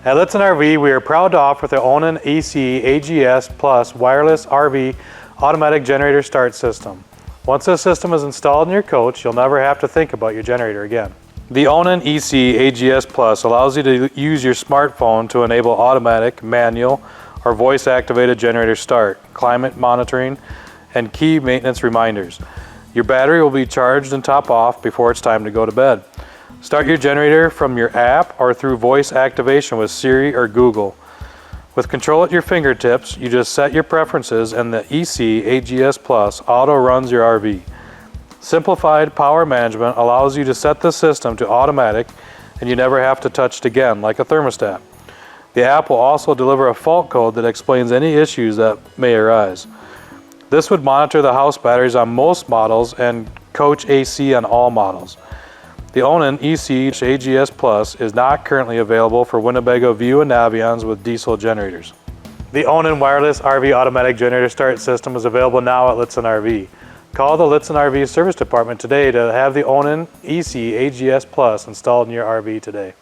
At Lichtsinn RV, we are proud to offer the Onan EC-AGS Plus wireless RV automatic generator start system. Once this system is installed in your coach, you'll never have to think about your generator again. The Onan EC-AGS Plus allows you to use your smartphone to enable automatic, manual, or voice-activated generator start, climate monitoring, and key maintenance reminders. Your battery will be charged and top off before it's time to go to bed. Start your generator from your app or through voice activation with Siri or Google. With control at your fingertips, you just set your preferences and the EC-AGS Plus auto runs your RV. Simplified power management allows you to set the system to automatic and you never have to touch it again, like a thermostat. The app will also deliver a fault code that explains any issues that may arise. This would monitor the house batteries on most models and coach AC on all models. The Onan EC-AGS Plus is not currently available for Winnebago View and Navions with diesel generators. The Onan wireless RV automatic generator start system is available now at Lichtsinn RV. Call the Lichtsinn RV service department today to have the Onan EC-AGS Plus installed in your RV today.